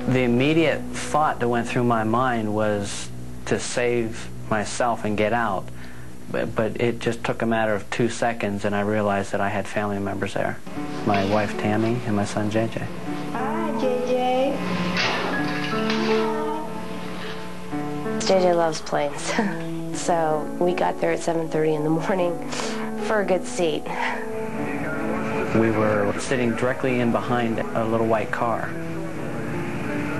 The immediate thought that went through my mind was to save myself and get out. But it just took a matter of 2 seconds, and I realized that I had family members there. My wife, Tammy, and my son, JJ. Hi, JJ. JJ loves planes. So we got there at 7:30 in the morning for a good seat. We were sitting directly in behind a little white car.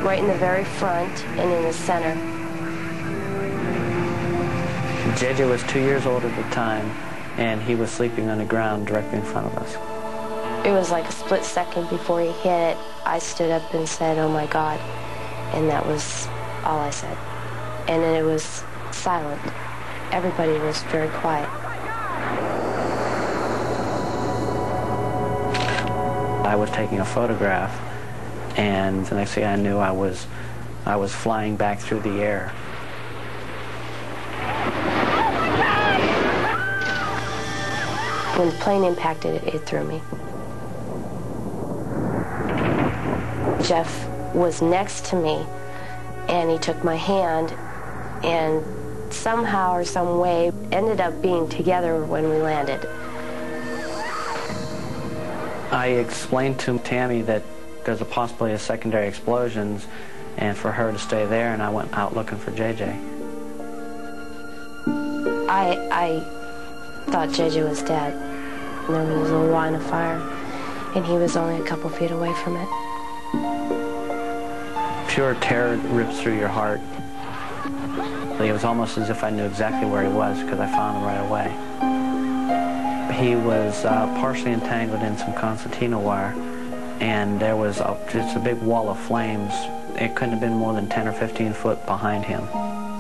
Right in the very front and in the center. JJ was 2 years old at the time, and he was sleeping on the ground directly in front of us. It was like a split second before he hit it. I stood up and said, "Oh my God," and that was all I said. And then it was silent. Everybody was very quiet. I was taking a photograph, and the next thing I knew, I was flying back through the air. When the plane impacted, it threw me. Jeff was next to me, and he took my hand, and somehow or some way ended up being together when we landed. I explained to Tammy that there's a possibility of secondary explosions, and for her to stay there, and I went out looking for JJ. I thought JJ was dead. And there was a line of fire, and he was only a couple feet away from it. Pure terror rips through your heart. It was almost as if I knew exactly where he was, because I found him right away. He was partially entangled in some concertina wire, and there was just a big wall of flames. It couldn't have been more than 10 or 15 foot behind him.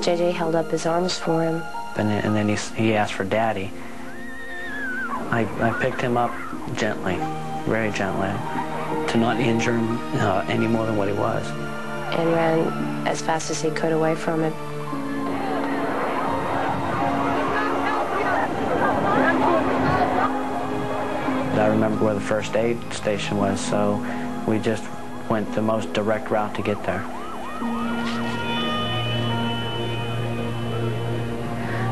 JJ held up his arms for him. And then he asked for Daddy. I picked him up gently, very gently, to not injure him any more than what he was. And ran as fast as he could away from it. I remember where the first aid station was, so we just went the most direct route to get there.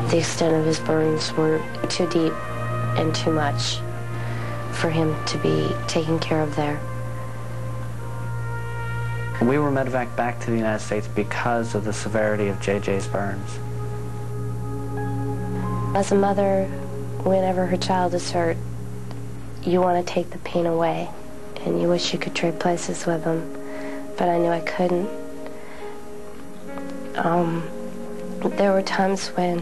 The extent of his burns were too deep and too much for him to be taken care of there. We were medevaced back to the United States because of the severity of JJ's burns. As a mother, whenever her child is hurt, you want to take the pain away, and you wish you could trade places with them, but I knew I couldn't. There were times when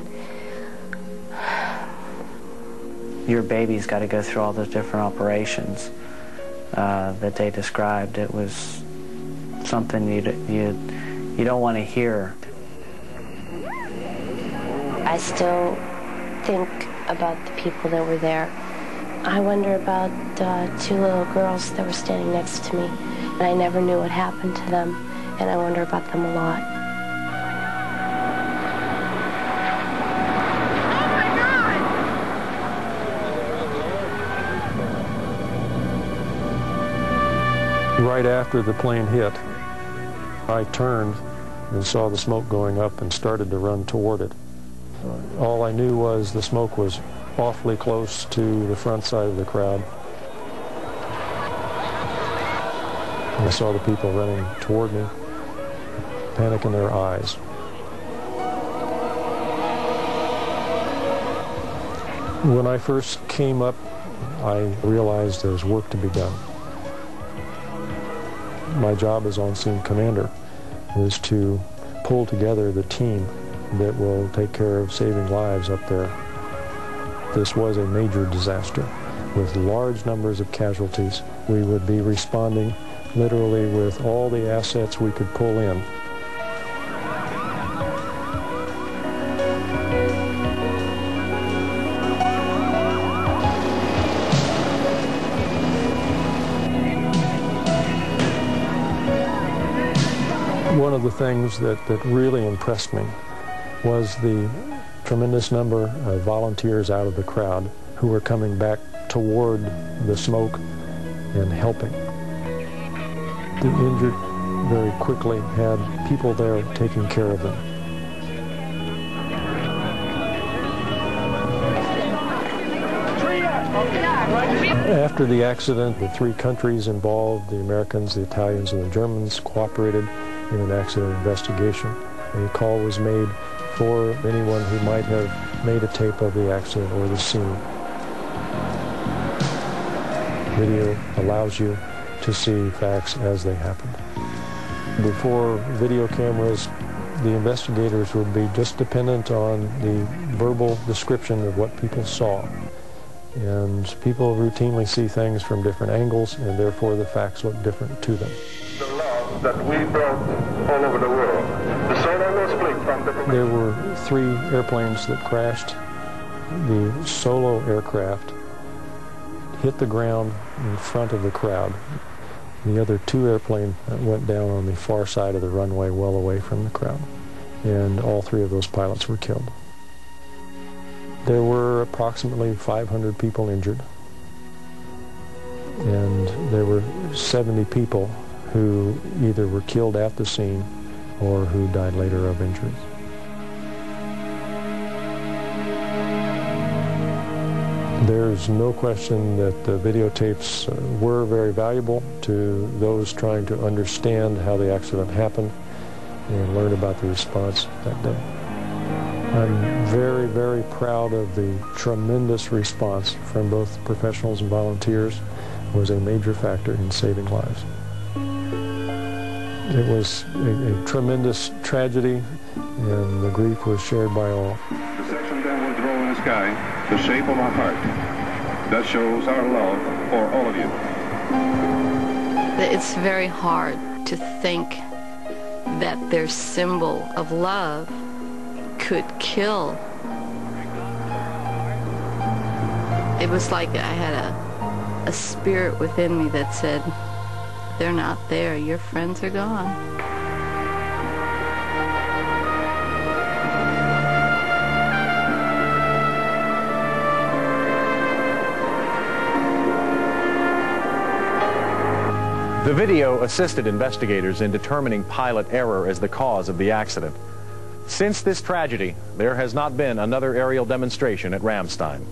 your baby's got to go through all those different operations that they described. It was something you don't want to hear. I still think about the people that were there. I wonder about two little girls that were standing next to me, and I never knew what happened to them, and I wonder about them a lot. Right after the plane hit, I turned and saw the smoke going up and started to run toward it. All I knew was the smoke was awfully close to the front side of the crowd. And I saw the people running toward me, panic in their eyes. When I first came up, I realized there was work to be done. My job as on-scene commander was to pull together the team that will take care of saving lives up there. This was a major disaster with large numbers of casualties. We would be responding literally with all the assets we could pull in. One of the things that really impressed me was the tremendous number of volunteers out of the crowd who were coming back toward the smoke and helping. The injured very quickly had people there taking care of them. After the accident, the three countries involved, the Americans, the Italians, and the Germans, cooperated in an accident investigation. A call was made for anyone who might have made a tape of the accident or the scene. Video allows you to see facts as they happened. Before video cameras, the investigators would be just dependent on the verbal description of what people saw. And people routinely see things from different angles, and therefore the facts look different to them. The love that we brought all over the world. The solo split from the... There were 3 airplanes that crashed. The solo aircraft hit the ground in front of the crowd. The other 2 airplanes went down on the far side of the runway, well away from the crowd. And all 3 of those pilots were killed. There were approximately 500 people injured, and there were 70 people who either were killed at the scene or who died later of injuries. There's no question that the videotapes were very valuable to those trying to understand how the accident happened and learn about the response that day. I'm very, very proud of the tremendous response from both professionals and volunteers. It was a major factor in saving lives. It was a tremendous tragedy, and the grief was shared by all. The section downward throw in the sky, the shape of a heart. That shows our love for all of you. It's very hard to think that their symbol of love could kill. It was like I had a spirit within me that said, they're not there, your friends are gone. The video assisted investigators in determining pilot error as the cause of the accident. Since this tragedy, there has not been another aerial demonstration at Ramstein.